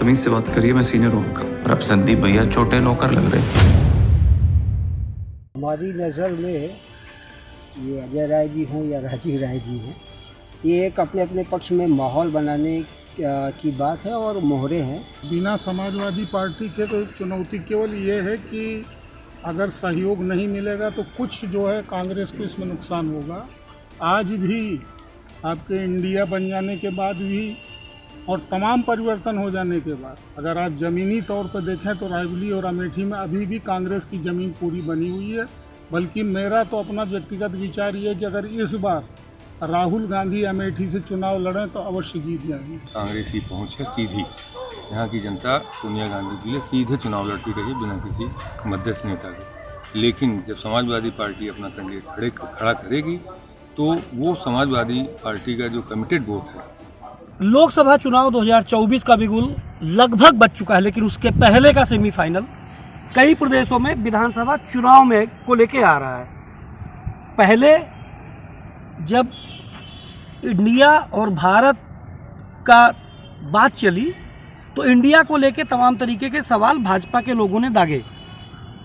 तमीज से बात करिए, मैं सीनियर हूँ आपका। और अब संदीप भैया छोटे नौकर लग रहे। हमारी नज़र में ये अजय राय जी हों या राजीव राय जी हैं, ये एक अपने अपने पक्ष में माहौल बनाने की बात है और मोहरे हैं। बिना समाजवादी पार्टी के तो चुनौती केवल ये है कि अगर सहयोग नहीं मिलेगा तो कुछ जो है कांग्रेस को इसमें नुकसान होगा। आज भी आपके इंडिया बन जाने के बाद भी और तमाम परिवर्तन हो जाने के बाद अगर आप ज़मीनी तौर पर देखें तो रायबरेली और अमेठी में अभी भी कांग्रेस की ज़मीन पूरी बनी हुई है। बल्कि मेरा तो अपना व्यक्तिगत विचार ये है कि अगर इस बार राहुल गांधी अमेठी से चुनाव लड़ें तो अवश्य जीत जाएंगे। कांग्रेस की पहुँच है सीधी, यहाँ की जनता सोनिया गांधी के लिए सीधे चुनाव लड़ती रही बिना किसी मध्यस्थ नेता के। लेकिन जब समाजवादी पार्टी अपना कैंडिडेट खड़ा करेगी तो वो समाजवादी पार्टी का जो कमिटेड वोट है। लोकसभा चुनाव 2024 का बिगुल लगभग बच चुका है, लेकिन उसके पहले का सेमीफाइनल कई प्रदेशों में विधानसभा चुनाव में को लेके आ रहा है। पहले जब इंडिया और भारत का बात चली तो इंडिया को लेके तमाम तरीके के सवाल भाजपा के लोगों ने दागे।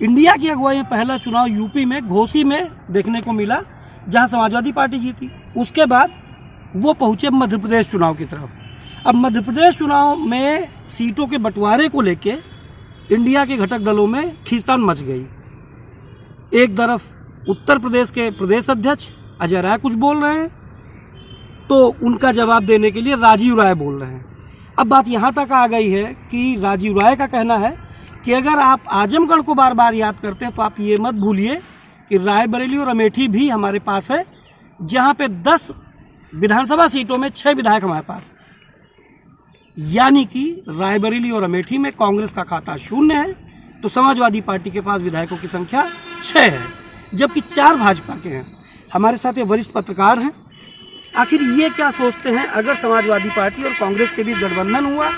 इंडिया की अगुवाई में पहला चुनाव यूपी में घोसी में देखने को मिला, जहां समाजवादी पार्टी जीती। उसके बाद वो पहुंचे मध्य प्रदेश चुनाव की तरफ। अब मध्य प्रदेश चुनाव में सीटों के बंटवारे को लेके इंडिया के घटक दलों में खींचतान मच गई। एक तरफ उत्तर प्रदेश के प्रदेश अध्यक्ष अजय राय कुछ बोल रहे हैं तो उनका जवाब देने के लिए राजीव राय बोल रहे हैं। अब बात यहाँ तक आ गई है कि राजीव राय का कहना है कि अगर आप आजमगढ़ को बार बार याद करते हैं तो आप ये मत भूलिए कि रायबरेली और अमेठी भी हमारे पास है, जहाँ पे 10 विधानसभा सीटों में 6 विधायक हमारे पास। यानी कि रायबरेली और अमेठी में कांग्रेस का खाता 0 है तो समाजवादी पार्टी के पास विधायकों की संख्या 6 है, जबकि 4 भाजपा के हैं। हमारे साथ ये वरिष्ठ पत्रकार हैं। आखिर ये क्या सोचते हैं, अगर समाजवादी पार्टी और कांग्रेस के बीच गठबंधन हुआ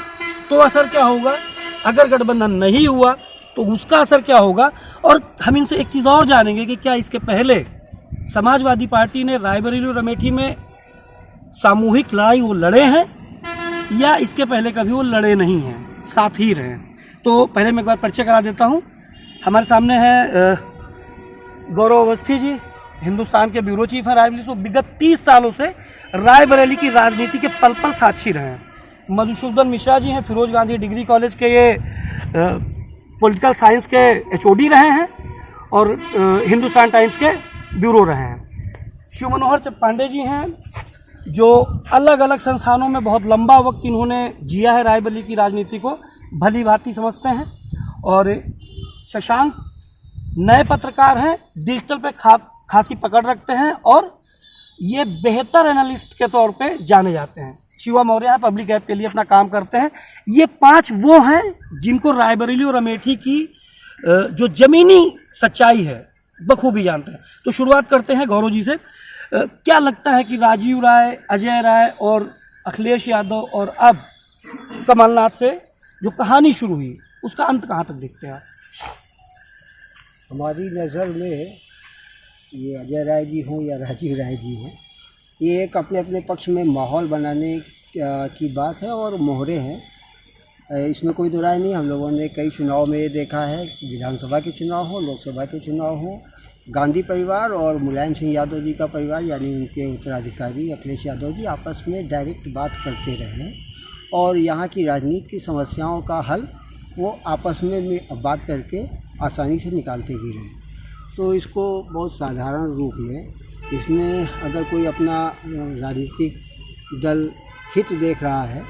तो असर क्या होगा, अगर गठबंधन नहीं हुआ तो उसका असर क्या होगा। और हम इनसे एक चीज़ और जानेंगे कि क्या इसके पहले समाजवादी पार्टी ने रायबरेली और अमेठी में सामूहिक लड़ाई वो लड़े हैं या इसके पहले कभी वो लड़े नहीं हैं, साथ ही रहे। तो पहले मैं एक बार परिचय करा देता हूँ। हमारे सामने है गौरव अवस्थी जी, हिंदुस्तान के ब्यूरो चीफ हैं रायबरेली से। विगत 30 सालों से रायबरेली की राजनीति के पल पल साक्षी रहे हैं। मधुसूदन मिश्रा जी हैं, फिरोज गांधी डिग्री कॉलेज के ये पॉलिटिकल साइंस के HOD रहे हैं और हिंदुस्तान टाइम्स के ब्यूरो रहे हैं। शिव मनोहर पांडे जी हैं, जो अलग अलग संस्थानों में बहुत लंबा वक्त इन्होंने जिया है, रायबरेली की राजनीति को भली भांति समझते हैं। और शशांक नए पत्रकार हैं, डिजिटल पे खासी पकड़ रखते हैं और ये बेहतर एनालिस्ट के तौर पे जाने जाते हैं। शिवा मौर्य हैं, पब्लिक ऐप के लिए अपना काम करते हैं। ये 5 वो हैं जिनको रायबरेली और अमेठी की जो ज़मीनी सच्चाई है बखूबी जानते हैं। तो शुरुआत करते हैं गौरव जी से। क्या लगता है कि राजीव राय, अजय राय और अखिलेश यादव और अब कमलनाथ से जो कहानी शुरू हुई उसका अंत कहाँ तक देखते हैं? हमारी नज़र में ये अजय राय जी हों या राजीव राय जी हैं, ये एक अपने अपने पक्ष में माहौल बनाने की बात है और मोहरे हैं। इसमें कोई दो राय नहीं। हम लोगों ने कई चुनाव में ये देखा है, विधानसभा के चुनाव हो, लोकसभा के चुनाव हो, गांधी परिवार और मुलायम सिंह यादव जी का परिवार यानी उनके उत्तराधिकारी अखिलेश यादव जी आपस में डायरेक्ट बात करते रहे और यहाँ की राजनीति की समस्याओं का हल वो आपस में बात करके आसानी से निकालते भी रहे। तो इसको बहुत साधारण रूप में, इसमें अगर कोई अपना राजनीतिक दल हित देख रहा है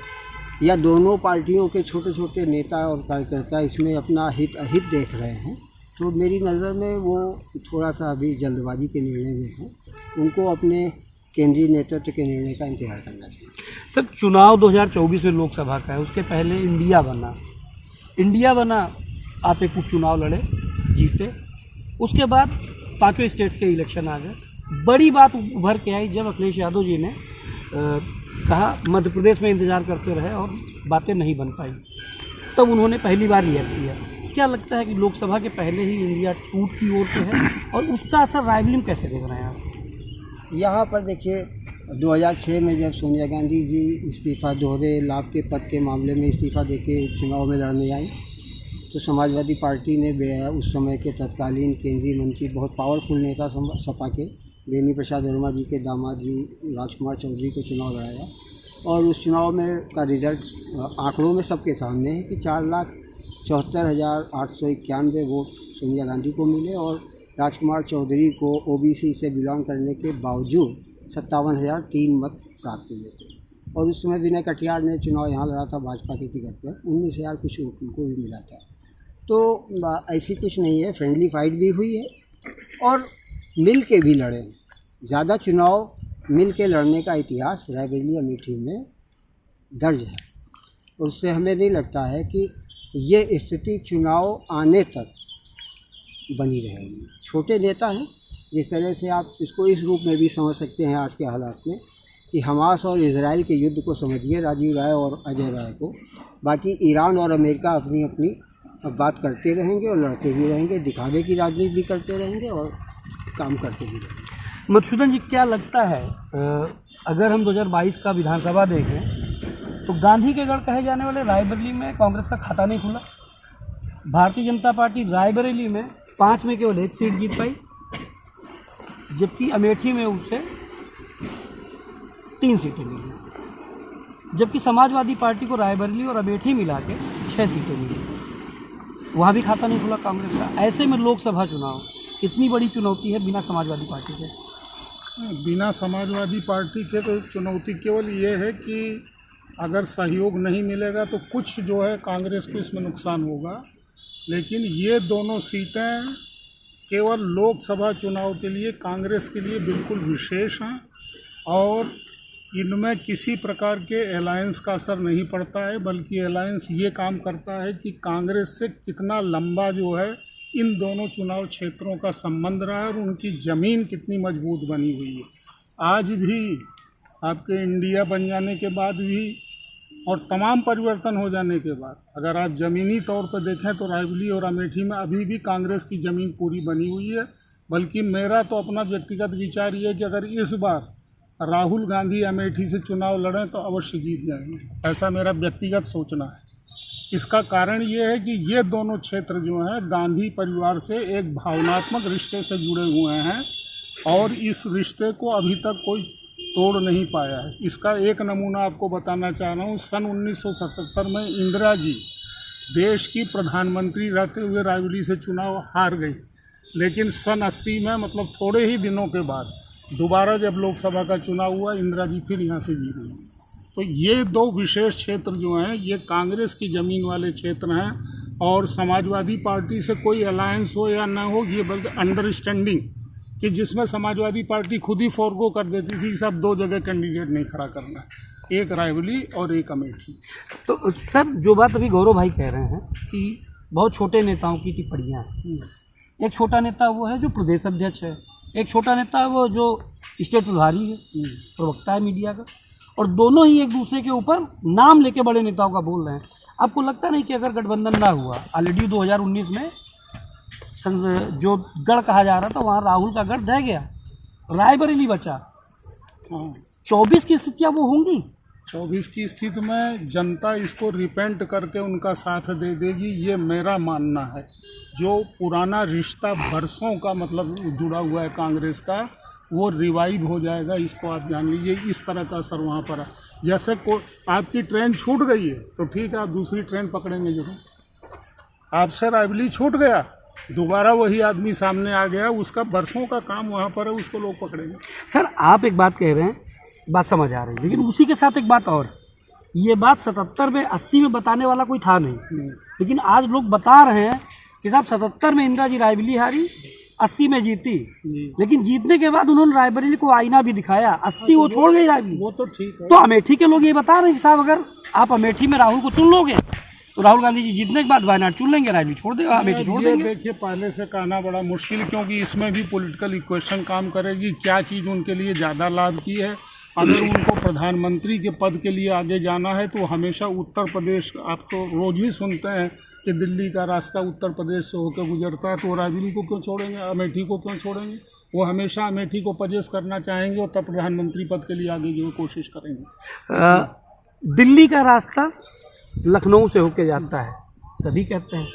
या दोनों पार्टियों के छोटे छोटे नेता और कार्यकर्ता इसमें अपना हित देख रहे हैं, तो मेरी नज़र में वो थोड़ा सा अभी जल्दबाजी के निर्णय में है। उनको अपने केंद्रीय नेतृत्व के निर्णय का इंतजार करना चाहिए। सर, चुनाव 2024 में लोकसभा का है, उसके पहले इंडिया बना, आप एक उपचुनाव लड़े, जीते। उसके बाद 5 स्टेट्स के इलेक्शन आ गए। बड़ी बात उभर के आई जब अखिलेश यादव जी ने कहा मध्य प्रदेश में इंतज़ार करते रहे और बातें नहीं बन पाई, तब उन्होंने पहली बार रिएक्ट किया। क्या लगता है कि लोकसभा के पहले ही इंडिया टूट की ओर पे है और उसका असर रायबरेली में कैसे देख रहे हैं आप? यहाँ पर देखिए, 2006 में जब सोनिया गांधी जी इस्तीफ़ा दोहरे लाभ के पद के मामले में इस्तीफ़ा देके चुनाव में लड़ने आई, तो समाजवादी पार्टी ने उस समय के तत्कालीन केंद्रीय मंत्री, बहुत पावरफुल नेता सपा के, बेनी प्रसाद वर्मा जी के दामाद जी राजकुमार चौधरी को चुनाव लड़ाया। और उस चुनाव में का रिज़ल्ट आंकड़ों में सबके सामने है कि 4,74,891 वोट सोनिया गांधी को मिले और राजकुमार चौधरी को ओबीसी से बिलोंग करने के बावजूद 57,003 मत प्राप्त हुए थे। और उस समय विनय कटियार ने चुनाव यहाँ लड़ा था भाजपा के टिकट पर, 19,000 कुछ उनको भी मिला था। तो ऐसी कुछ नहीं है, फ्रेंडली फाइट भी हुई है और मिल के भी लड़े। ज़्यादा चुनाव मिल के लड़ने का इतिहास रायबरेली अमेठी में दर्ज है। उससे हमें नहीं लगता है कि ये स्थिति चुनाव आने तक बनी रहेगी। छोटे नेता हैं, जिस तरह से आप इसको इस रूप में भी समझ सकते हैं आज के हालात में कि हमास और इजराइल के युद्ध को समझिए, राजीव राय और अजय राय को। बाकी ईरान और अमेरिका अपनी अपनी बात करते रहेंगे और लड़ते भी रहेंगे, दिखावे की राजनीति भी करते रहेंगे और काम करते भी रहेंगे। मधुसूदन जी, क्या लगता है अगर हम 2022 का विधानसभा देखें तो गांधी के गढ़ कहे जाने वाले रायबरेली में कांग्रेस का खाता नहीं खुला। भारतीय जनता पार्टी रायबरेली में 5 में केवल 1 सीट जीत पाई, जबकि अमेठी में उसे 3 सीटें मिली, जबकि समाजवादी पार्टी को रायबरेली और अमेठी मिला के 6 सीटें मिली। वहाँ भी खाता नहीं खुला कांग्रेस का। ऐसे में लोकसभा चुनाव कितनी बड़ी चुनौती है बिना समाजवादी पार्टी के? बिना समाजवादी पार्टी के तो चुनौती केवल ये है कि अगर सहयोग नहीं मिलेगा तो कुछ जो है कांग्रेस को इसमें नुकसान होगा। लेकिन ये दोनों सीटें केवल लोकसभा चुनाव के लिए कांग्रेस के लिए बिल्कुल विशेष हैं और इनमें किसी प्रकार के अलायंस का असर नहीं पड़ता है, बल्कि अलायंस ये काम करता है कि कांग्रेस से कितना लंबा जो है इन दोनों चुनाव क्षेत्रों का संबंध रहा है और उनकी ज़मीन कितनी मजबूत बनी हुई है। आज भी आपके इंडिया बन जाने के बाद भी और तमाम परिवर्तन हो जाने के बाद अगर आप ज़मीनी तौर पर देखें तो रायबरेली और अमेठी में अभी भी कांग्रेस की ज़मीन पूरी बनी हुई है। बल्कि मेरा तो अपना व्यक्तिगत विचार ये है कि अगर इस बार राहुल गांधी अमेठी से चुनाव लड़ें तो अवश्य जीत जाएंगे, ऐसा मेरा व्यक्तिगत सोचना है। इसका कारण ये है कि ये दोनों क्षेत्र जो हैं गांधी परिवार से एक भावनात्मक रिश्ते से जुड़े हुए हैं और इस रिश्ते को अभी तक कोई तोड़ नहीं पाया है। इसका एक नमूना आपको बताना चाह रहा हूँ। सन 1977 में इंदिरा जी देश की प्रधानमंत्री रहते हुए रायबरेली से चुनाव हार गई, लेकिन सन 80 में मतलब थोड़े ही दिनों के बाद दोबारा जब लोकसभा का चुनाव हुआ इंदिरा जी फिर यहाँ से जीत गई। तो ये दो विशेष क्षेत्र जो हैं ये कांग्रेस की ज़मीन वाले क्षेत्र हैं और समाजवादी पार्टी से कोई अलायंस हो या ना हो, ये बल्कि अंडरस्टैंडिंग कि जिसमें समाजवादी पार्टी खुद ही फॉरगो कर देती थी, सब 2 जगह कैंडिडेट नहीं खड़ा करना है, एक रायबरेली और एक अमेठी। तो सर, जो बात अभी गौरव भाई कह रहे हैं कि बहुत छोटे नेताओं की टिप्पणियाँ हैं। एक छोटा नेता वो है जो प्रदेश अध्यक्ष है, एक छोटा नेता वो जो स्टेट प्रभारी है, प्रवक्ता है मीडिया का, और दोनों ही एक दूसरे के ऊपर नाम लेके बड़े नेताओं का बोल रहे हैं। आपको लगता नहीं कि अगर गठबंधन ना हुआ, ऑलरेडी 2019 में जो गढ़ कहा जा रहा था वहाँ राहुल का गढ़ रह गया, रायबरेली बचा, 24 की स्थितियाँ वो होंगी। 24 की स्थिति में जनता इसको रिपेंट करके उनका साथ दे देगी, ये मेरा मानना है। जो पुराना रिश्ता बरसों का मतलब जुड़ा हुआ है कांग्रेस का, वो रिवाइव हो जाएगा, इसको आप जान लीजिए। इस तरह का असर वहाँ पर है। जैसे आपकी ट्रेन छूट गई है तो ठीक है, आप दूसरी ट्रेन पकड़ेंगे जरूर। आपसे रायबरेली छूट गया, दोबारा वही आदमी सामने आ गया, उसका बरसों का काम वहाँ पर है, उसको लोग पकड़ेंगे। सर, आप एक बात कह रहे हैं, बात समझ आ रही है, लेकिन उसी के साथ एक बात और, ये बात 77 में 80 में बताने वाला कोई था नहीं, लेकिन आज लोग बता रहे हैं कि साहब 77 में इंदिरा जी रायबरेली हारी, 80 में जीती, लेकिन जीतने के बाद उन्होंने रायबरेली को आईना भी दिखाया, 80 वो छोड़ गई रायबरेली। वो तो ठीक है। तो अमेठी के लोग ये बता रहे हैं कि साहब अगर आप अमेठी में राहुल को चुन लोगे तो राहुल गांधी जी जीतने के बाद वायनाड चुन लेंगे, रायबरेली छोड़ देगा, अमेठी छोड़ देंगे। देखिए, पहले से कहना बड़ा मुश्किल, क्योंकि इसमें भी पॉलिटिकल इक्वेशन काम करेगी, क्या चीज़ उनके लिए ज़्यादा लाभ की है। अगर उनको प्रधानमंत्री के पद के लिए आगे जाना है तो हमेशा उत्तर प्रदेश, आप तो रोज़ ही सुनते हैं कि दिल्ली का रास्ता उत्तर प्रदेश से होकर गुजरता है, तो रायबरेली को क्यों छोड़ेंगे, अमेठी को क्यों छोड़ेंगे। वो हमेशा अमेठी को पजेस करना चाहेंगे और तब प्रधानमंत्री पद के लिए आगे जो कोशिश करेंगे। दिल्ली का रास्ता लखनऊ से होके जाता है, सभी कहते हैं।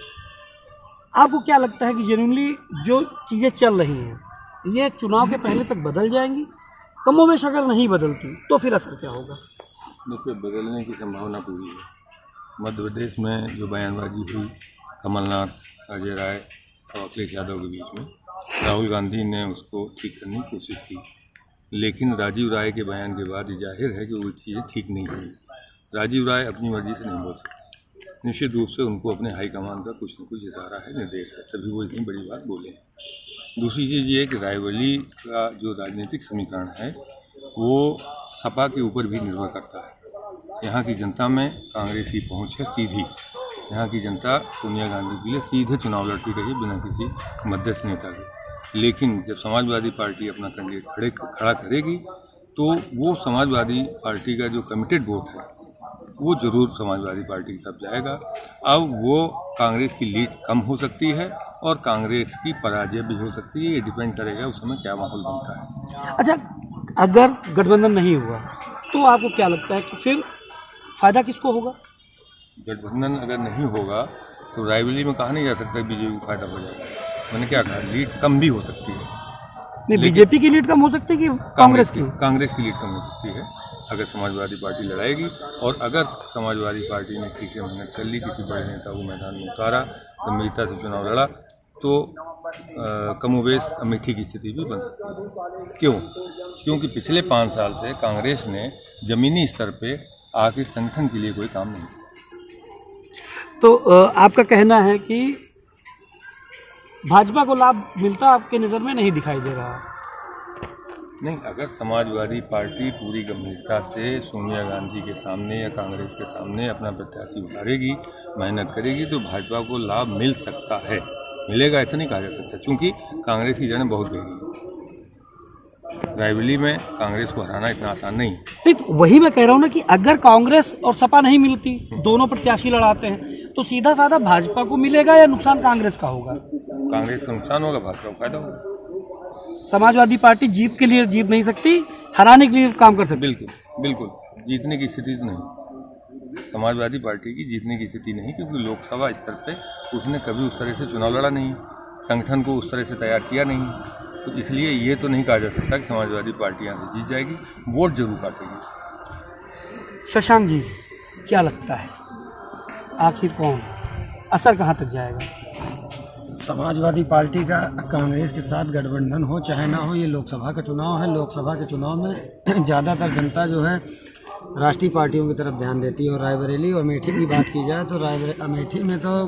आपको क्या लगता है कि जेन्युइनली जो चीज़ें चल रही हैं ये चुनाव के पहले तक बदल जाएंगी? कमोवेश अगर नहीं बदलती तो फिर असर क्या होगा? देखिए, बदलने की संभावना पूरी है। मध्य प्रदेश में जो बयानबाजी हुई कमलनाथ, अजय राय और अखिलेश यादव के बीच में, राहुल गांधी ने उसको ठीक करने की कोशिश की, लेकिन राजीव राय के बयान के बाद ये जाहिर है कि वो चीज़ें ठीक नहीं हुई। राजीव राय अपनी मर्जी से नहीं बोल सकते, निश्चित रूप से उनको अपने हाईकमान का कुछ न कुछ इशारा है, निर्देश है, तभी वो इतनी बड़ी बात बोले। दूसरी चीज़ ये है कि रायबरेली का जो राजनीतिक समीकरण है वो सपा के ऊपर भी निर्भर करता है। यहाँ की जनता में कांग्रेस की पहुँच है सीधी। यहाँ की जनता सोनिया गांधी के लिए सीधे चुनाव लड़ती रही बिना किसी मध्यस्थ नेता के। लेकिन जब समाजवादी पार्टी अपना कैंडिडेट खड़ा करेगी तो वो समाजवादी पार्टी का जो कमिटेड वोट है वो जरूर समाजवादी पार्टी की तरफ जाएगा। अब वो कांग्रेस की लीड कम हो सकती है और कांग्रेस की पराजय भी हो सकती है। ये डिपेंड करेगा उस समय क्या माहौल बनता है। अच्छा, अगर गठबंधन नहीं हुआ तो आपको क्या लगता है कि फिर फायदा किसको होगा? गठबंधन अगर नहीं होगा तो रायबरेली में कहा नहीं जा सकता बीजेपी को फायदा हो जाएगा। मैंने क्या कहा, लीड कम भी हो सकती है। नहीं, बीजेपी की लीड कम हो सकती है कि कांग्रेस की? कांग्रेस की लीड कम हो सकती है अगर समाजवादी पार्टी लड़ाएगी। और अगर समाजवादी पार्टी ने ठीक से मेहनत कर ली, किसी बड़े नेता को मैदान में उतारा, गंभीरता से चुनाव लड़ा, तो कमोवेश अमेठी की स्थिति भी बन सकती है। क्यों? क्योंकि पिछले 5 साल से कांग्रेस ने जमीनी स्तर पे आके संगठन के लिए कोई काम नहीं किया। तो आपका कहना है कि भाजपा को लाभ मिलता आपके नज़र में नहीं दिखाई दे रहा? नहीं, अगर समाजवादी पार्टी पूरी गंभीरता से सोनिया गांधी के सामने या कांग्रेस के सामने अपना प्रत्याशी उतारेगी, मेहनत करेगी, तो भाजपा को लाभ मिल सकता है। मिलेगा ऐसा नहीं कहा जा सकता, क्योंकि कांग्रेस की जड़ें बहुत गहरी है। रायबरेली में कांग्रेस को हराना इतना आसान नहीं। तो वही मैं कह रहा हूँ ना कि अगर कांग्रेस और सपा नहीं मिलती, दोनों प्रत्याशी लड़ाते हैं, तो सीधा फायदा भाजपा को मिलेगा या नुकसान कांग्रेस का होगा? कांग्रेस का नुकसान होगा, भाजपा को फायदा होगा। समाजवादी पार्टी जीत के लिए जीत नहीं सकती, हराने के लिए काम कर सकती। बिल्कुल बिल्कुल, जीतने की स्थिति तो नहीं। समाजवादी पार्टी की जीतने की स्थिति नहीं, क्योंकि लोकसभा स्तर पे उसने कभी उस तरह से चुनाव लड़ा नहीं, संगठन को उस तरह से तैयार किया नहीं, तो इसलिए ये तो नहीं कहा जा सकता कि समाजवादी पार्टी यहाँ से जीत जाएगी, वोट जरूर काटेगी। शशांक जी, क्या लगता है आखिर कौन, असर कहाँ तक जाएगा? समाजवादी पार्टी का कांग्रेस के साथ गठबंधन हो चाहे ना हो, ये लोकसभा का चुनाव है। लोकसभा के चुनाव में ज़्यादातर जनता जो है राष्ट्रीय पार्टियों की तरफ ध्यान देती है। और रायबरेली और अमेठी की बात की जाए तो अमेठी में तो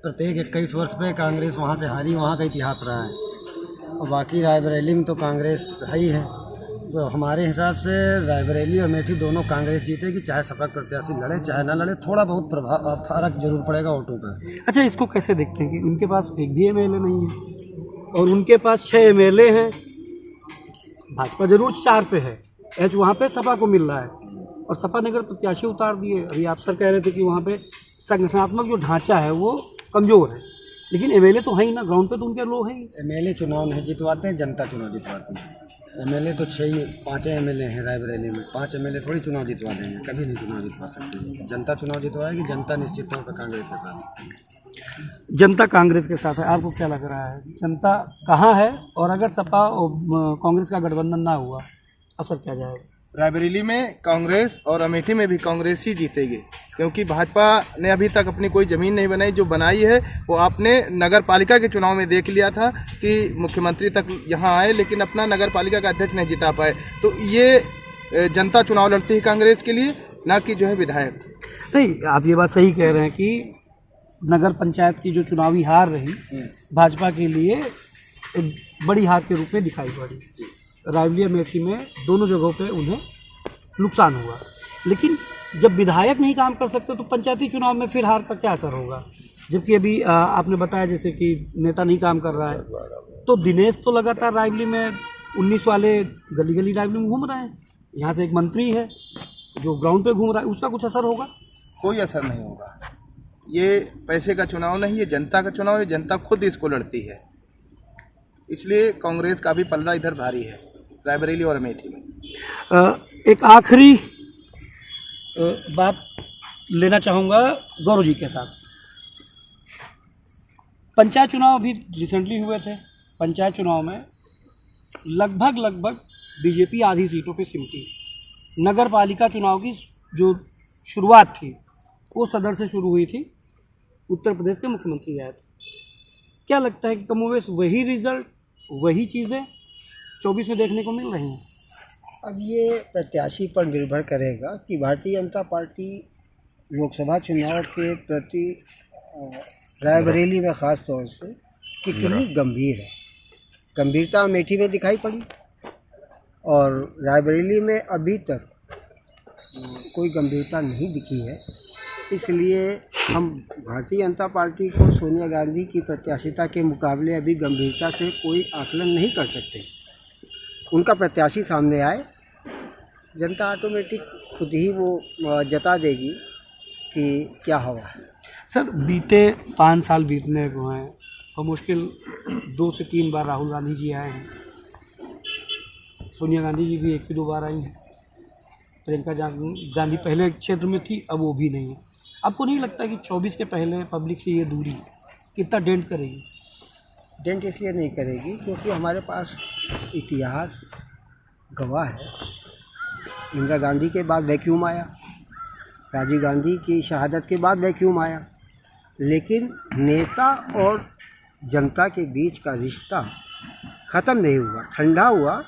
प्रत्येक 21 वर्ष पे कांग्रेस वहाँ से हारी, वहाँ का इतिहास रहा है। और बाकी रायबरेली में तो कांग्रेस है ही है। तो हमारे हिसाब से रायबरेली और अमेठी दोनों कांग्रेस जीतेगी, चाहे सपा प्रत्याशी लड़े चाहे ना लड़े। थोड़ा बहुत फर्क जरूर पड़ेगा वोटों का। अच्छा, इसको कैसे देखते हैं कि उनके पास एक भी एमएलए नहीं है और उनके पास 6 एमएलए हैं, भाजपा जरूर 4 पे है, एच वहाँ पे सपा को मिल रहा है और सपा ने अगर प्रत्याशी उतार दिए, अभी आप सर कह रहे थे कि वहाँ पे संगठनात्मक जो ढांचा है वो कमज़ोर है, लेकिन एमएलए तो है ही ना, ग्राउंड पे तो उनके लो है ही। एमएलए चुनाव नहीं जितवाते हैं, जनता चुनाव जितवाती है। एमएलए तो 5 एमएलए हैं रायबरेली में, 5 एमएलए थोड़ी चुनाव जितवा देंगे, कभी नहीं चुनाव जितवा सकते। जनता चुनाव जितवाएगी, जनता निश्चित तौर पर कांग्रेस के साथ। जनता कांग्रेस के साथ है, आपको क्या लग रहा है जनता कहाँ है? और अगर सपा और कांग्रेस का गठबंधन ना हुआ, असर क्या जाएगा? रायबरेली में कांग्रेस और अमेठी में भी कांग्रेस ही जीतेगी, क्योंकि भाजपा ने अभी तक अपनी कोई ज़मीन नहीं बनाई। जो बनाई है वो आपने नगर पालिका के चुनाव में देख लिया था कि मुख्यमंत्री तक यहाँ आए, लेकिन अपना नगर पालिका का अध्यक्ष नहीं जिता पाए। तो ये जनता चुनाव लड़ती है कांग्रेस के लिए, ना कि जो है विधायक। नहीं, आप ये बात सही कह रहे हैं कि नगर पंचायत की जो चुनावी हार रही भाजपा के लिए एक बड़ी हार के रूप में दिखाई पड़ी। रायबरेली अमेठी में दोनों जगहों पे उन्हें नुकसान हुआ, लेकिन जब विधायक नहीं काम कर सकते तो पंचायती चुनाव में फिर हार का क्या असर होगा? जबकि अभी आपने बताया जैसे कि नेता नहीं काम कर रहा है, तो दिनेश तो लगातार रायबरेली में 19 वाले गली गली रायबरेली में घूम रहे हैं, यहाँ से एक मंत्री है जो ग्राउंड पे घूम रहा है, उसका कुछ असर होगा? कोई असर नहीं होगा। ये पैसे का चुनाव नहीं है, जनता का चुनाव है, जनता खुद इसको लड़ती है। इसलिए कांग्रेस का भी पलड़ा इधर भारी है, रायबरेली और अमेठी में। एक आखिरी बात लेना चाहूँगा गौरव जी के साथ। पंचायत चुनाव अभी रिसेंटली हुए थे। पंचायत चुनाव में लगभग बीजेपी आधी सीटों पे सिमटी। नगर पालिका चुनाव की जो शुरुआत थी वो सदर से शुरू हुई थी, उत्तर प्रदेश के मुख्यमंत्री आए थे। क्या लगता है कि कमोवेश वही रिजल्ट, वही चीज़ें 24 में देखने को मिल रही हैं? अब ये प्रत्याशी पर निर्भर करेगा कि भारतीय जनता पार्टी लोकसभा चुनाव के प्रति रायबरेली में ख़ास तौर से कितनी गंभीर है। गंभीरता अमेठी में दिखाई पड़ी और रायबरेली में अभी तक कोई गंभीरता नहीं दिखी है। इसलिए हम भारतीय जनता पार्टी को सोनिया गांधी की प्रत्याशिता के मुकाबले अभी गंभीरता से कोई आकलन नहीं कर सकते। उनका प्रत्याशी सामने आए, जनता ऑटोमेटिक खुद ही वो जता देगी कि क्या हुआ है। सर, बीते 5 साल बीतने को हैं और मुश्किल 2 से 3 बार राहुल गांधी जी आए हैं, सोनिया गांधी जी भी 1 से 2 बार आई हैं, प्रियंका गांधी पहले क्षेत्र में थी, अब वो भी नहीं है। आपको नहीं लगता कि 24 के पहले पब्लिक से ये दूरी कितना डेंट करेगी? डेंट इसलिए नहीं करेगी क्योंकि हमारे पास इतिहास गवाह है। इंदिरा गांधी के बाद वैक्यूम आया, राजीव गांधी की शहादत के बाद वैक्यूम आया, लेकिन नेता और जनता के बीच का रिश्ता ख़त्म नहीं हुआ, ठंडा हुआ।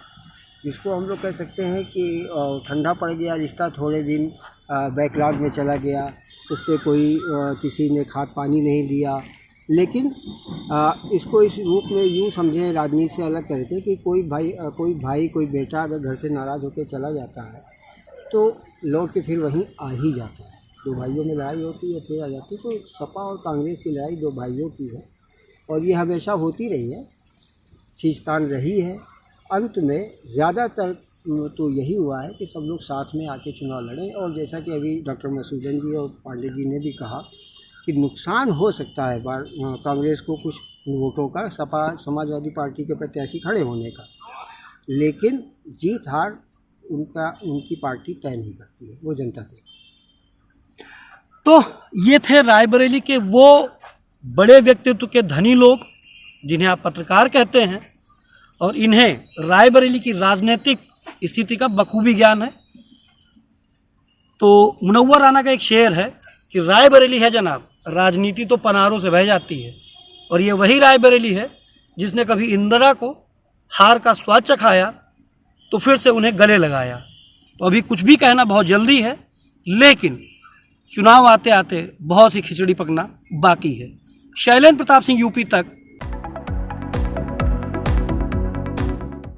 जिसको हम लोग कह सकते हैं कि ठंडा पड़ गया रिश्ता, थोड़े दिन बैकलॉग में चला गया, उस पर कोई किसी ने खाद पानी नहीं दिया। लेकिन इसको इस रूप में यूँ समझें राजनीति से अलग करके कि कोई भाई कोई बेटा अगर घर से नाराज़ होकर चला जाता है तो लौट के फिर वहीं आ ही जाता है। 2 भाइयों में लड़ाई होती है, फिर आ जाती है। तो सपा और कांग्रेस की लड़ाई 2 भाइयों की है और ये हमेशा होती रही है, खींचतान रही है। अंत में ज़्यादातर तो यही हुआ है कि सब लोग साथ में आके चुनाव लड़ें। और जैसा कि अभी डॉक्टर मधुसूदन जी और पांडे जी ने भी कहा कि नुकसान हो सकता है कांग्रेस को कुछ वोटों का, सपा समाजवादी पार्टी के प्रत्याशी खड़े होने का, लेकिन जीत हार उनकी पार्टी तय नहीं करती है, वो जनता तय। तो ये थे रायबरेली के वो बड़े व्यक्तित्व के धनी लोग जिन्हें आप पत्रकार कहते हैं, और इन्हें रायबरेली की राजनीतिक स्थिति का बखूबी ज्ञान है। तो मुनव्वर राना का एक शेर है कि रायबरेली है जनाब, राजनीति तो पनारों से बह जाती है। और ये वही रायबरेली है जिसने कभी इंदिरा को हार का स्वाद चखाया तो फिर से उन्हें गले लगाया। तो अभी कुछ भी कहना बहुत जल्दी है, लेकिन चुनाव आते आते बहुत सी खिचड़ी पकना बाकी है। शैलेंद्र प्रताप सिंह यूपी तक